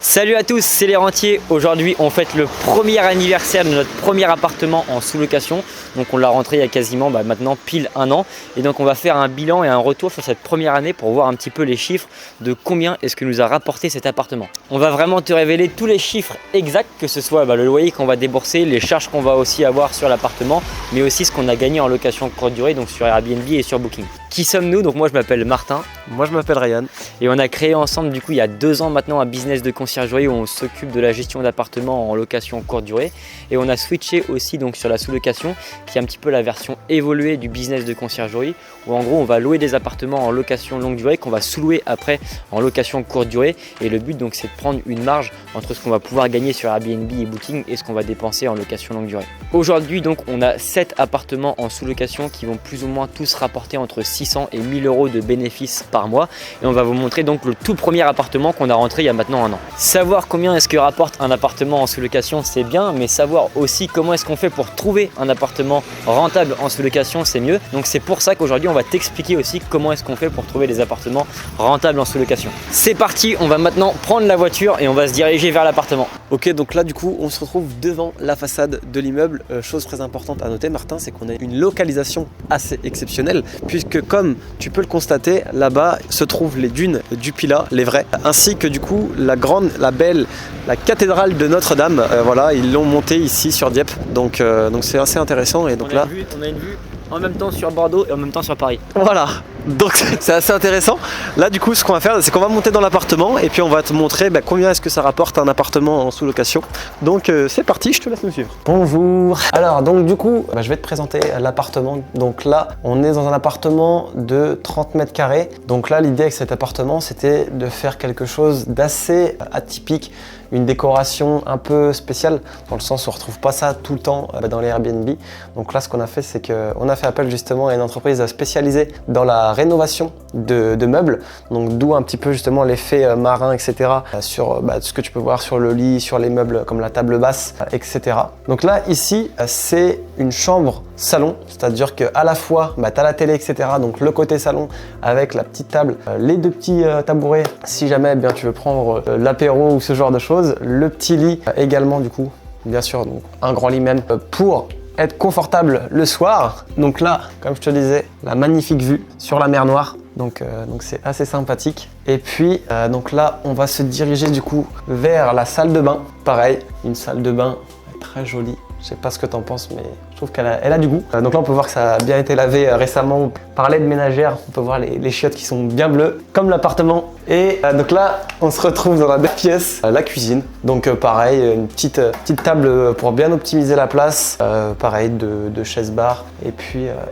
Salut à tous, c'est les rentiers. Aujourd'hui, on fête le premier anniversaire de notre premier appartement en sous-location. Donc on l'a rentré il y a quasiment maintenant pile un an. Et donc on va faire un bilan et un retour sur cette première année pour voir un petit peu les chiffres de combien est-ce que nous a rapporté cet appartement. On va vraiment te révéler tous les chiffres exacts, que ce soit le loyer qu'on va débourser, les charges qu'on va aussi avoir sur l'appartement, mais aussi ce qu'on a gagné en location courte durée, donc sur Airbnb et sur Booking. Qui sommes-nous? Donc moi je m'appelle Martin. Moi je m'appelle Ryan. Et on a créé ensemble du coup il y a 2 ans maintenant un business de conciergerie où on s'occupe de la gestion d'appartements en location courte durée. Et on a switché aussi donc sur la sous-location qui est un petit peu la version évoluée du business de conciergerie où en gros on va louer des appartements en location longue durée qu'on va sous-louer après en location courte durée. Et le but donc c'est de prendre une marge entre ce qu'on va pouvoir gagner sur Airbnb et Booking et ce qu'on va dépenser en location longue durée. Aujourd'hui donc on a 7 appartements en sous-location qui vont plus ou moins tous rapporter entre 600 et 1000 euros de bénéfices par mois. Et on va vous montrer donc le tout premier appartement qu'on a rentré il y a maintenant un an. Savoir combien est-ce que rapporte un appartement en sous-location, c'est bien, mais savoir aussi comment est-ce qu'on fait pour trouver un appartement rentable en sous-location, c'est mieux. Donc c'est pour ça qu'aujourd'hui on va t'expliquer aussi comment est-ce qu'on fait pour trouver des appartements rentables en sous-location. C'est parti, on va maintenant prendre la voiture et on va se diriger vers l'appartement. Ok, donc là du coup on se retrouve devant la façade de l'immeuble. Chose très importante à noter, Martin, c'est qu'on a une localisation assez exceptionnelle puisque comme tu peux le constater, là-bas se trouvent les dunes du Pilat, les vraies, ainsi que du coup la grande, la belle, la cathédrale de Notre-Dame. Voilà, ils l'ont montée ici sur Dieppe, donc c'est assez intéressant. Et donc on a une vue en même temps sur Bordeaux et en même temps sur Paris. Voilà, donc c'est assez intéressant. Là du coup ce qu'on va faire c'est qu'on va monter dans l'appartement et puis on va te montrer combien est-ce que ça rapporte un appartement en sous-location. Donc c'est parti, je te laisse me suivre. Bonjour. Alors donc du coup je vais te présenter l'appartement. Donc là on est dans un appartement de 30 mètres carrés. Donc là l'idée avec cet appartement c'était de faire quelque chose d'assez atypique, une décoration un peu spéciale dans le sens où on ne retrouve pas ça tout le temps dans les Airbnb. Donc là ce qu'on a fait c'est qu'on a fait appel justement à une entreprise spécialisée dans la rénovation de meubles, donc d'où un petit peu justement l'effet marin, etc. sur ce que tu peux voir sur le lit, sur les meubles comme la table basse, etc. Donc là ici c'est une chambre salon, c'est-à-dire que à la fois tu as la télé, etc. Donc le côté salon avec la petite table, les 2 petits tabourets si jamais tu veux prendre l'apéro ou ce genre de choses, le petit lit également du coup, bien sûr, donc un grand lit même pour être confortable le soir. Donc là, comme je te disais, la magnifique vue sur la mer Noire. Donc c'est assez sympathique. Et puis donc là, on va se diriger du coup vers la salle de bain. Pareil, une salle de bain très jolie. Je sais pas ce que tu en penses, mais je trouve qu'elle a du goût. Donc là, on peut voir que ça a bien été lavé récemment par l'aide ménagère. On peut voir les chiottes qui sont bien bleues, comme l'appartement. Et donc là, on se retrouve dans la belle pièce, la cuisine. Donc pareil, une petite table pour bien optimiser la place. Pareil, de chaises-bar. Et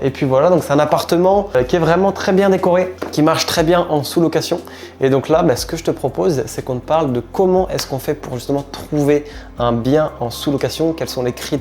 puis voilà, donc c'est un appartement qui est vraiment très bien décoré, qui marche très bien en sous-location. Et donc là, ce que je te propose, c'est qu'on te parle de comment est-ce qu'on fait pour justement trouver un bien en sous-location, quels sont les critères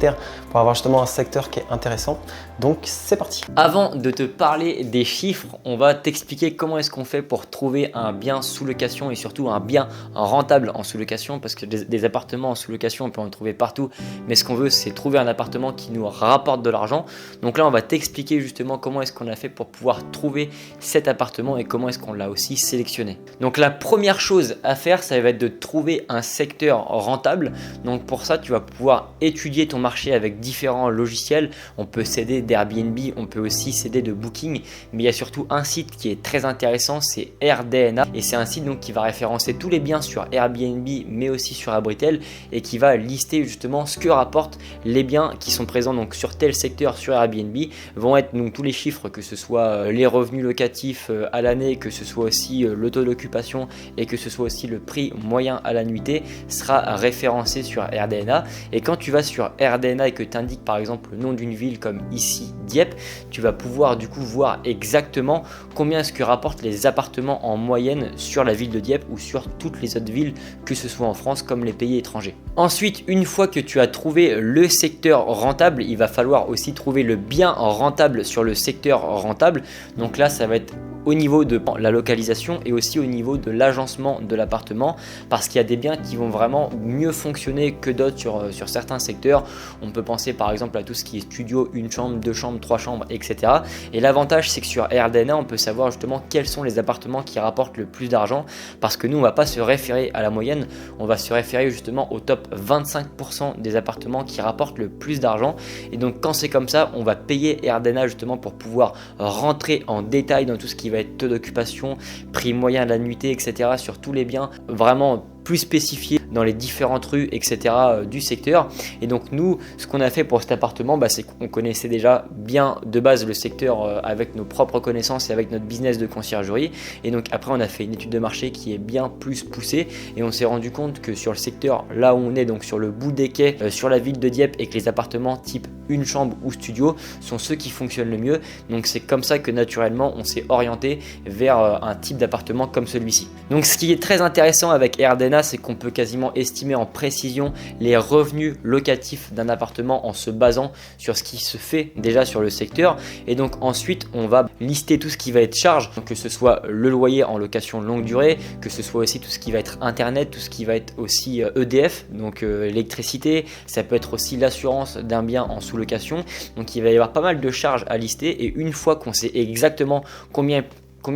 pour avoir justement un secteur qui est intéressant. Donc c'est parti. Avant de te parler des chiffres, on va t'expliquer comment est-ce qu'on fait pour trouver un bien sous-location et surtout un bien rentable en sous-location, parce que des appartements en sous-location on peut en trouver partout, mais ce qu'on veut c'est trouver un appartement qui nous rapporte de l'argent. Donc là on va t'expliquer justement comment est-ce qu'on a fait pour pouvoir trouver cet appartement et comment est-ce qu'on l'a aussi sélectionné. Donc la première chose à faire, ça va être de trouver un secteur rentable. Donc pour ça tu vas pouvoir étudier ton marché avec différents logiciels. On peut s'aider d'Airbnb, on peut aussi s'aider de Booking, mais il y a surtout un site qui est très intéressant, c'est AirDNA, et c'est un site donc qui va référencer tous les biens sur Airbnb mais aussi sur Abritel et qui va lister justement ce que rapportent les biens qui sont présents donc sur tel secteur sur Airbnb. Vont être donc tous les chiffres, que ce soit les revenus locatifs à l'année, que ce soit aussi le taux d'occupation et que ce soit aussi le prix moyen à la nuitée, sera référencé sur AirDNA. Et quand tu vas sur AirDNA et que tu indiques par exemple le nom d'une ville comme ici Dieppe, tu vas pouvoir du coup voir exactement combien est-ce que rapportent les appartements en moyenne sur la ville de Dieppe ou sur toutes les autres villes, que ce soit en France comme les pays étrangers. Ensuite, une fois que tu as trouvé le secteur rentable, il va falloir aussi trouver le bien rentable sur le secteur rentable. Donc là, ça va être au niveau de la localisation et aussi au niveau de l'agencement de l'appartement, parce qu'il y a des biens qui vont vraiment mieux fonctionner que d'autres sur certains secteurs. On peut penser par exemple à tout ce qui est studio, une chambre, deux chambres, trois chambres, etc. Et l'avantage, c'est que sur Airdna, on peut savoir justement quels sont les appartements qui rapportent le plus d'argent, parce que nous, on va pas se référer à la moyenne, on va se référer justement au top 25% des appartements qui rapportent le plus d'argent. Et donc quand c'est comme ça, on va payer Airdna justement pour pouvoir rentrer en détail dans tout ce qui va être taux d'occupation, prix moyen de la nuitée, etc. sur tous les biens vraiment plus spécifié dans les différentes rues, etc. du secteur. Et donc nous, ce qu'on a fait pour cet appartement, c'est qu'on connaissait déjà bien de base le secteur avec nos propres connaissances et avec notre business de conciergerie. Et donc après, on a fait une étude de marché qui est bien plus poussée et on s'est rendu compte que sur le secteur, là où on est, donc sur le bout des quais, sur la ville de Dieppe, et que les appartements type une chambre ou studio sont ceux qui fonctionnent le mieux. Donc c'est comme ça que naturellement, on s'est orienté vers un type d'appartement comme celui-ci. Donc ce qui est très intéressant avec Airdna, c'est qu'on peut quasiment estimer en précision les revenus locatifs d'un appartement en se basant sur ce qui se fait déjà sur le secteur. Et donc ensuite, on va lister tout ce qui va être charge, donc que ce soit le loyer en location longue durée, que ce soit aussi tout ce qui va être internet, tout ce qui va être aussi EDF, donc électricité, ça peut être aussi l'assurance d'un bien en sous-location. Donc il va y avoir pas mal de charges à lister, et une fois qu'on sait exactement combien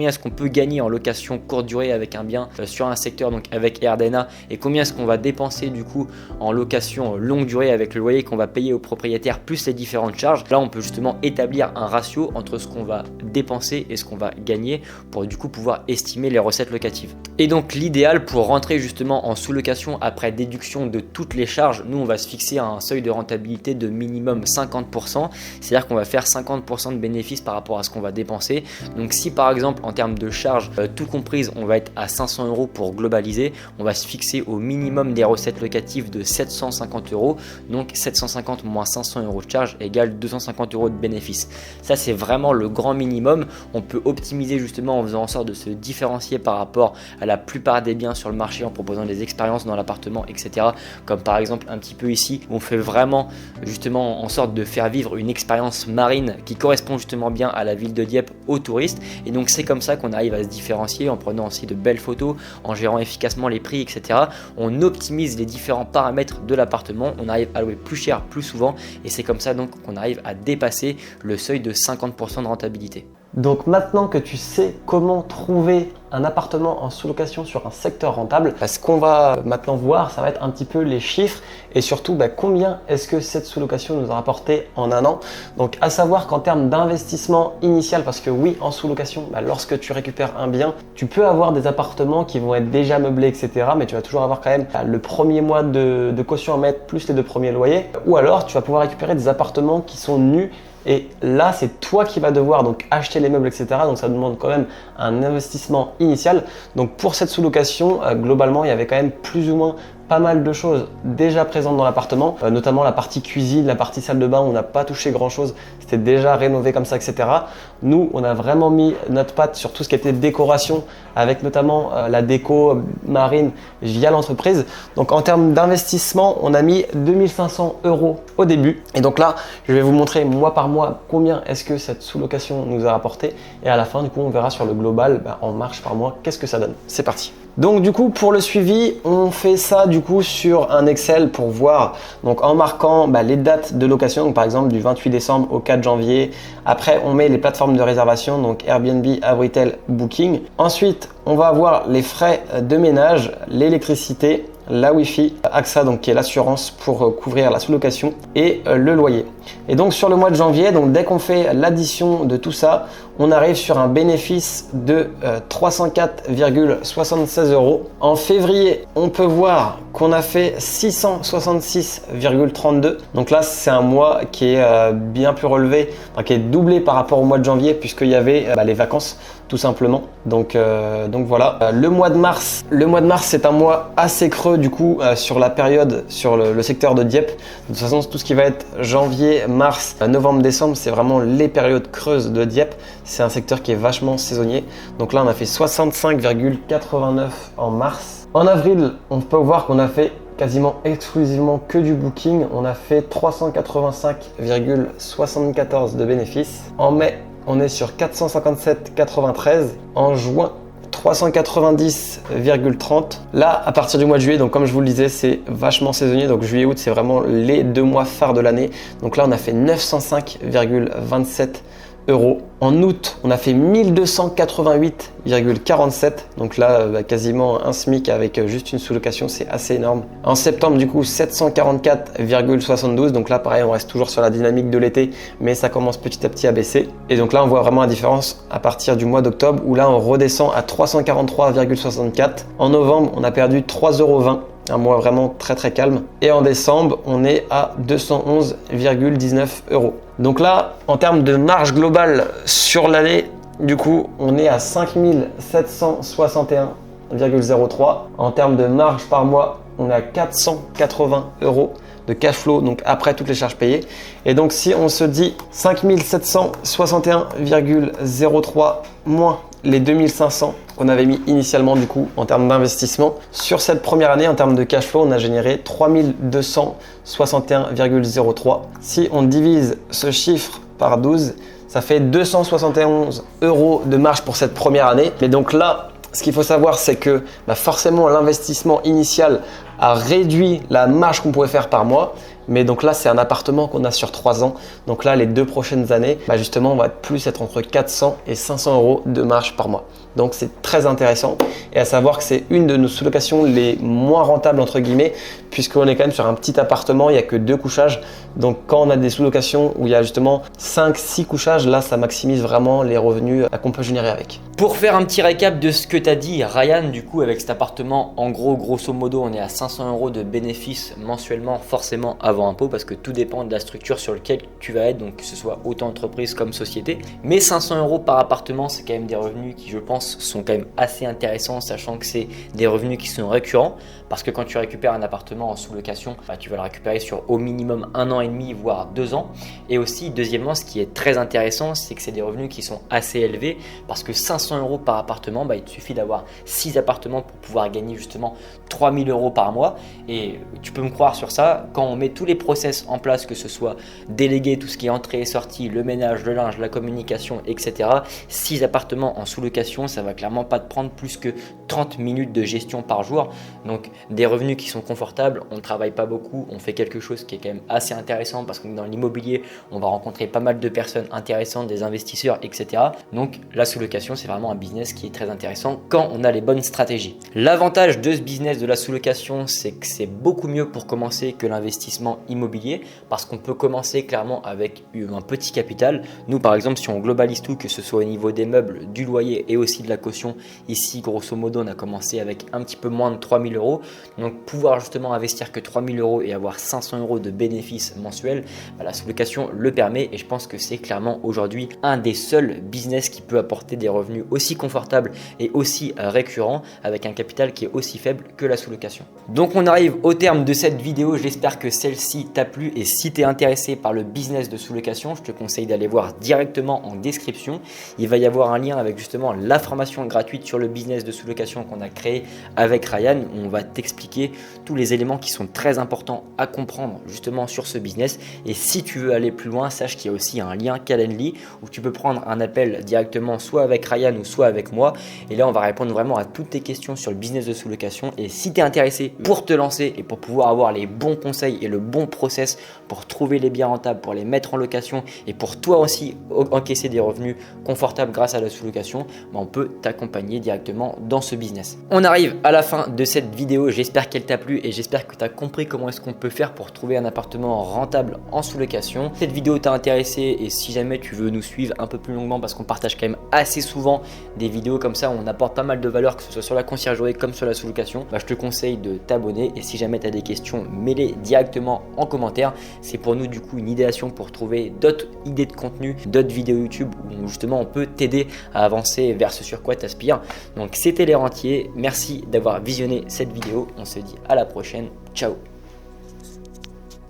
est-ce qu'on peut gagner en location courte durée avec un bien sur un secteur, donc avec Airdna, et combien est-ce qu'on va dépenser du coup en location longue durée avec le loyer qu'on va payer au propriétaire plus les différentes charges. Là, on peut justement établir un ratio entre ce qu'on va dépenser et ce qu'on va gagner pour du coup pouvoir estimer les recettes locatives. Et donc l'idéal pour rentrer justement en sous-location après déduction de toutes les charges, nous on va se fixer un seuil de rentabilité de minimum 50%, c'est-à-dire qu'on va faire 50% de bénéfices par rapport à ce qu'on va dépenser. Donc si par exemple en termes de charges tout comprises, on va être à 500 € pour globaliser, on va se fixer au minimum des recettes locatives de 750 €. Donc 750 moins 500 € de charge égale 250 € de bénéfices. Ça, c'est vraiment le grand minimum. On peut optimiser justement en faisant en sorte de se différencier par rapport à la plupart des biens sur le marché en proposant des expériences dans l'appartement, etc. Comme par exemple un petit peu ici, où on fait vraiment justement en sorte de faire vivre une expérience marine qui correspond justement bien à la ville de Dieppe aux touristes. Et donc c'est comme ça qu'on arrive à se différencier en prenant aussi de belles photos, en gérant efficacement les prix, etc. On optimise les différents paramètres de l'appartement, on arrive à louer plus cher plus souvent, et c'est comme ça donc qu'on arrive à dépasser le seuil de 50% de rentabilité. Donc maintenant que tu sais comment trouver un appartement en sous-location sur un secteur rentable, ce qu'on va maintenant voir, ça va être un petit peu les chiffres et surtout combien est-ce que cette sous-location nous a rapporté en un an. Donc à savoir qu'en termes d'investissement initial, parce que oui, en sous-location, lorsque tu récupères un bien, tu peux avoir des appartements qui vont être déjà meublés, etc. Mais tu vas toujours avoir quand même le premier mois de caution à mettre plus les 2 premiers loyers. Ou alors tu vas pouvoir récupérer des appartements qui sont nus. Et là, c'est toi qui vas devoir donc acheter les meubles, etc. Donc ça demande quand même un investissement initial. Donc pour cette sous-location, globalement, il y avait quand même plus ou moins pas mal de choses déjà présentes dans l'appartement, notamment la partie cuisine, la partie salle de bain, on n'a pas touché grand chose, c'était déjà rénové comme ça, etc. Nous, on a vraiment mis notre patte sur tout ce qui était décoration, avec notamment la déco marine via l'entreprise. Donc en termes d'investissement, on a mis 2500 € au début. Et donc là, je vais vous montrer mois par mois combien est-ce que cette sous-location nous a rapporté. Et à la fin, du coup, on verra sur le global, en marge par mois, qu'est-ce que ça donne. C'est parti. Donc du coup, pour le suivi, on fait ça du coup sur un Excel pour voir, donc en marquant les dates de location, donc par exemple du 28 décembre au 4 janvier. Après, on met les plateformes de réservation, donc Airbnb, Abritel, Booking. Ensuite, on va avoir les frais de ménage, l'électricité, la Wi-Fi, AXA, donc qui est l'assurance pour couvrir la sous-location, et le loyer. Et donc sur le mois de janvier, donc dès qu'on fait l'addition de tout ça, on arrive sur un bénéfice de 304,76 €. En février, on peut voir qu'on a fait 666,32. Donc là, c'est un mois qui est bien plus relevé, qui est doublé par rapport au mois de janvier, puisqu'il y avait les vacances tout simplement. Donc voilà. Le mois de mars, c'est un mois assez creux du coup sur la période, sur le secteur de Dieppe. De toute façon, tout ce qui va être janvier, mars, novembre, décembre, c'est vraiment les périodes creuses de Dieppe. C'est un secteur qui est vachement saisonnier. Donc là, on a fait 65,89 en mars. En avril, on peut voir qu'on a fait quasiment exclusivement que du booking. On a fait 385,74 de bénéfices. En mai, on est sur 457,93. En juin, 390,30. Là, à partir du mois de juillet, donc comme je vous le disais, c'est vachement saisonnier. Donc juillet-août, c'est vraiment les 2 mois phares de l'année. Donc là, on a fait 905,27 €. En août, on a fait 1288,47. Donc là, quasiment un SMIC avec juste une sous-location, c'est assez énorme. En septembre, du coup, 744,72. Donc là, pareil, on reste toujours sur la dynamique de l'été, mais ça commence petit à petit à baisser. Et donc là, on voit vraiment la différence à partir du mois d'octobre, où là, on redescend à 343,64. En novembre, on a perdu 3,20 €. Un mois vraiment très très calme. Et en décembre, on est à 211,19 €. Donc là, en termes de marge globale sur l'année, du coup, on est à 5761,03. En termes de marge par mois, on est à 480 € de cash flow, donc après toutes les charges payées. Et donc si on se dit 5761,03 moins les 2500 qu'on avait mis initialement du coup en termes d'investissement, sur cette première année en termes de cash flow, on a généré 3261,03. Si on divise ce chiffre par 12, ça fait 271 € de marge pour cette première année. Mais donc là, ce qu'il faut savoir, c'est que forcément l'investissement initial a réduit la marge qu'on pouvait faire par mois. Mais donc là, c'est un appartement qu'on a sur 3 ans. Donc là, les 2 prochaines années, justement, on va être entre 400 et 500 € de marge par mois. Donc c'est très intéressant. Et à savoir que c'est une de nos sous-locations les moins rentables entre guillemets, puisqu'on est quand même sur un petit appartement, il n'y a que 2 couchages. Donc quand on a des sous-locations où il y a justement 5-6 couchages, là ça maximise vraiment les revenus qu'on peut générer avec. Pour faire un petit récap de ce que tu as dit, Ryan, du coup avec cet appartement, en gros, grosso modo, on est à 500 € de bénéfices mensuellement, forcément avant impôt, parce que tout dépend de la structure sur laquelle tu vas être, donc que ce soit autant entreprise comme société. Mais 500 € par appartement, c'est quand même des revenus qui, je pense, sont quand même assez intéressants, sachant que c'est des revenus qui sont récurrents, parce que quand tu récupères un appartement en sous-location, tu vas le récupérer sur au minimum 1 an et demi, voire 2 ans. Et aussi, deuxièmement, ce qui est très intéressant, c'est que c'est des revenus qui sont assez élevés, parce que 500 € par appartement, il te suffit d'avoir 6 appartements pour pouvoir gagner justement 3000 € par mois. Et tu peux me croire sur ça, quand on met tous les process en place, que ce soit déléguer tout ce qui est entrée et sortie, le ménage, le linge, la communication, etc. 6 appartements en sous-location, ça va clairement pas te prendre plus que 30 minutes de gestion par jour. Donc des revenus qui sont confortables, on ne travaille pas beaucoup, on fait quelque chose qui est quand même assez intéressant, parce que dans l'immobilier, on va rencontrer pas mal de personnes intéressantes, des investisseurs, etc. Donc la sous-location, c'est vraiment un business qui est très intéressant quand on a les bonnes stratégies. L'avantage de ce business de la sous-location, c'est que c'est beaucoup mieux pour commencer que l'investissement immobilier, parce qu'on peut commencer clairement avec un petit capital. Nous par exemple, si on globalise tout, que ce soit au niveau des meubles, du loyer et aussi de la caution, ici grosso modo on a commencé avec un petit peu moins de 3000 €. Donc pouvoir justement investir que 3000 € et avoir 500 € de bénéfices mensuels, la sous-location le permet, et je pense que c'est clairement aujourd'hui un des seuls business qui peut apporter des revenus aussi confortables et aussi récurrents avec un capital qui est aussi faible que la sous-location. Donc on arrive au terme de cette vidéo, j'espère que celle-ci t'a plu, et si tu es intéressé par le business de sous-location, je te conseille d'aller voir directement en description. Il va y avoir un lien avec justement la formation gratuite sur le business de sous-location qu'on a créé avec Ryan, où on va t'expliquer tous les éléments qui sont très importants à comprendre justement sur ce business. Et si tu veux aller plus loin, sache qu'il y a aussi un lien Calendly où tu peux prendre un appel directement soit avec Ryan ou soit avec moi, et là on va répondre vraiment à toutes tes questions sur le business de sous-location. Et si tu es intéressé pour te lancer et pour pouvoir avoir les bons conseils et le bon process pour trouver les biens rentables, pour les mettre en location et pour toi aussi encaisser des revenus confortables grâce à la sous-location, on peut t'accompagner directement dans ce business. On arrive à la fin de cette vidéo, j'espère qu'elle t'a plu et j'espère que tu as compris comment est-ce qu'on peut faire pour trouver un appartement rentable en sous-location. Cette vidéo t'a intéressé, et si jamais tu veux nous suivre un peu plus longuement, parce qu'on partage quand même assez souvent des vidéos comme ça où on apporte pas mal de valeur, que ce soit sur la conciergerie comme sur la sous-location, je te conseille de t'abonner. Et si jamais tu as des questions, mets-les directement en commentaire. C'est pour nous du coup une idéation pour trouver d'autres idées de contenu, d'autres vidéos YouTube où justement on peut t'aider à avancer vers ce sur quoi tu aspires. Donc c'était Les Rentiers, merci d'avoir visionné cette vidéo, on se dit à la prochaine, ciao.